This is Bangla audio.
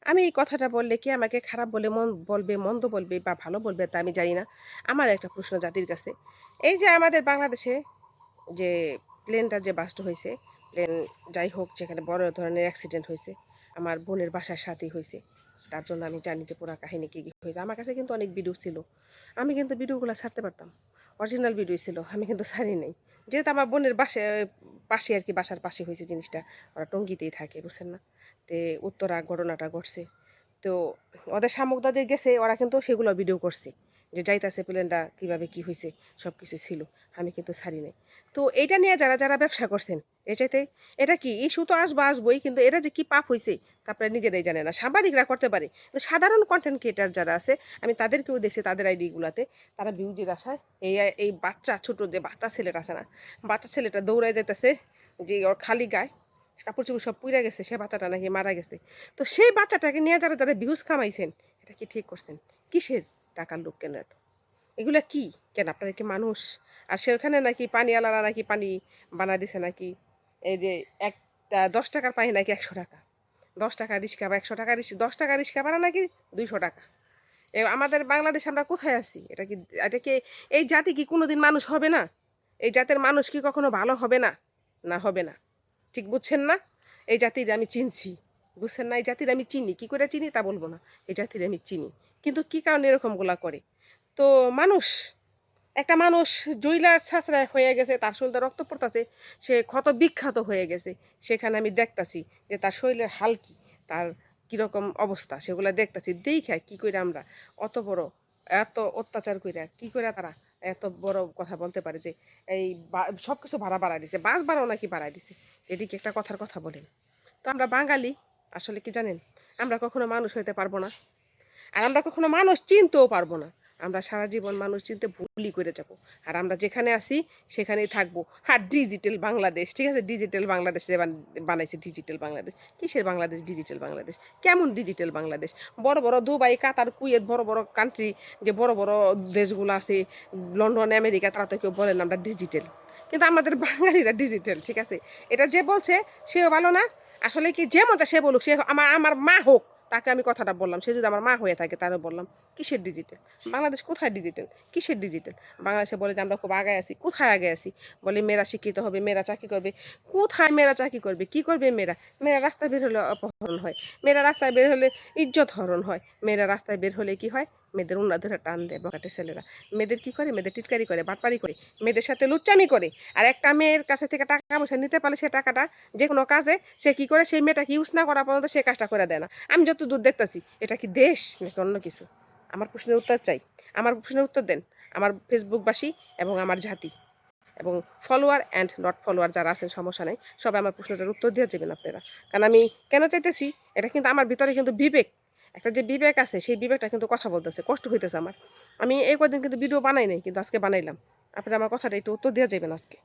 আমি এই কথাটা বললে কে আমাকে খারাপ বলে বলবে, মন্দ বলবে বা ভালো বলবে তা আমি জানি না। আমার একটা প্রশ্ন জাতির কাছে। এই যে আমাদের বাংলাদেশে যে প্লেনটা যে বাস্ট হইছে, প্লেন যাই হোক যেখানে বড় ধরনের অ্যাক্সিডেন্ট হইছে, আমার বোনের বাসার সাথেই হইছে। তার জন্য আমি জানি যে পুরা কাহিনী কি হয়েছে। আমার কাছে কিন্তু অনেক ভিডিও ছিল। আমি কিন্তু ভিডিওগুলো ছাড়তে পারতাম। অরিজিনাল ভিডিও ছিল। আমি কিন্তু ছাড়ি নাই। যেহেতু আমার বোনের পাশে আরকি বাসার পাশে হইছে জিনিসটা। ওরা টঙ্গীতেই থাকে, বুঝছেন না? তে উত্তরা ঘটনাটা ঘটছে। তো ওদের শামুকদাদের গেছে ওরা কিন্তু সেগুলো ভিডিও করছে। যে যাইতাছে প্লেনটা কিভাবে কি হইছে সবকিছু ছিল। আমি কিন্তু ছাড়ি নাই। তো এইটা নিয়ে যারা ব্যবসা করছেন, এ চাইতে এটা কি ইস্যু তো আসবই কিন্তু এরা যে কি পাপ হইছে তা আপনারা নিজেরাই জানে না। সাংবাদিকরা করতে পারে। কিন্তু সাধারণ কনটেন্ট ক্রিয়েটর যারা আছে আমি তাদেরকেও দেখছি তাদের আইডিগুলাতে তারা ভিউজের আশায় এই বাচ্চা ছোট যে বাচ্চা ছেলেটা আছে না, বাচ্চা ছেলেটা দৌড়ায় যাইতেছে যে ওর খালি গায়ে কাপড় চোপড় সব পুইরা গেছে, সে বাচ্চাটা নাকি মারা গেছে। তো সেই বাচ্চাটাকে নিয়ে যারা ভিউজ কামাইছেন এটা কি ঠিক করছেন? কিসের টাকার লোক কেন এত? এগুলা কি? কেন আপনারা কি মানুষ? আর সেখানে নাকি পানিওয়ালারা নাকি পানি বানায় দিছে নাকি এই যে একটা ৳১০ পানি নাকি ৳১০০। ৳১০ রিক্সা বা ৳১০০ ৳১০ রিক্সা ভাড়া নাকি ৳২০০। আমাদের বাংলাদেশে আমরা কোথায় আছি? এটা কি এই জাতি কি কোনোদিন মানুষ হবে না? এই জাতের মানুষ কি কখনো ভালো হবে না? না হবে না। ঠিক বুঝছেন না? এই জাতির আমি চিনছি। বুঝছেন না? এই জাতির আমি চিনি। কি করে চিনি তা বলব না। এই জাতির আমি চিনি। কিন্তু কি কারণে এরকমগুলা করে? তো মানুষ, একটা মানুষ জইলা ছাঁচড়া হয়ে গেছে, তার শরীরে রক্ত পড়তাছে, সে ক্ষত বিখ্যাত হয়ে গেছে। সেখানে আমি দেখতাছি যে তার শরীরের হাল কি, তার কিরকম অবস্থা সেগুলা দেখতাছি। দেইখা কি কইরা আমরা অত বড় এত অত্যাচার কইরা কি কইরা তারা এত বড় কথা বলতে পারে যে এই সবকিছু ভাড়া বাড়ায় দিছে। বাস ভাড়াও নাকি বাড়ায় দিছে। এদিকে একটা কথার কথা বলেন। তো আমরা বাঙালি আসলে কি জানেন? আমরা কখনো মানুষ হইতে পারবো না। আর আমরা কখনো মানুষ চিনতেও পারবো না। আমরা সারা জীবন মানুষ চিনতে ভুলই করে যাব। আর আমরা যেখানে আছি সেখানেই থাকবো। আর ডিজিটাল বাংলাদেশ, ঠিক আছে? ডিজিটাল বাংলাদেশ যে বানাইছে ডিজিটাল বাংলাদেশ। কিসের বাংলাদেশ ডিজিটাল বাংলাদেশ? কেমন ডিজিটাল বাংলাদেশ? বড়, বড় দুবাই, কাতার, কুয়েত বড়, বড় কান্ট্রি যে বড়, বড় দেশগুলো আছে লন্ডন, আমেরিকা তারা তো কেউ বলে না আমরা ডিজিটাল। কিন্তু আমাদের বাঙালিরা ডিজিটাল, ঠিক আছে? এটা যে বলছে সেও ভালো না। আসলে কি যে মজা সে বলুক, সে আমার মা হোক তাকে আমি কথাটা বললাম। সে যদি আমার মা হয়ে থাকে তারও বললাম, কিসের ডিজিটাল? বাংলাদেশ কোথায় ডিজিটাল? কিসের ডিজিটাল? বাংলাদেশে বলে যে আমরা খুব আগায় আছি। কোথায় আগায় আছি? বলে মেয়েরা শিক্ষিত হবে, মেয়েরা চাকরি করবে। কোথায় মেয়েরা চাকরি করবে? কি করবে মেয়েরা? মেয়েরা রাস্তায় বের হলে অপহরণ হয়। মেয়েরা রাস্তায় বের হলে ইজ্জত হরণ হয়। মেয়েরা রাস্তায় বের হলে কি হয়? মেয়েদের উন্না ধরে টান দেয় বখাটে ছেলেরা। মেয়েদের কি করে? মেয়েদের টিটকারি করে, বাটপারি করে, মেয়েদের সাথে লুচ্চামি করে। আর একটা মেয়ের কাছে থেকে টাকা পয়সা নিতে পারলে সে টাকাটা যে কোনো কাজে সে কি করে সেই মেয়েটাকে ইউজ না করা পর্যন্ত সে কাজটা করে দেয় না। আমি যতদূর দেখতেছি এটা কি দেশ নাকি অন্য কিছু? আমার প্রশ্নের উত্তর চাই। আমার প্রশ্নের উত্তর দেন। আমার ফেসবুকবাসী এবং আমার জাতি এবং ফলোয়ার অ্যান্ড নট ফলোয়ার যারা আছেন সমস্যা নেই। সবাই আমার প্রশ্নটার উত্তর দিয়ে যাবেন আপনারা। কারণ আমি কেন চাইতেছি এটা কিন্তু আমার ভিতরে কিন্তু বিবেক, একটা যে বিবেক আছে সেই বিবেকটা কিন্তু কথা বলতেছে, কষ্ট হইতেছে আমার। আমি এই কদিন কিন্তু ভিডিও বানাই নাই কিন্তু আজকে বানাইলাম। আপনারা আমার কথাটা একটু উত্তর দিয়ে যাবেন আজকে।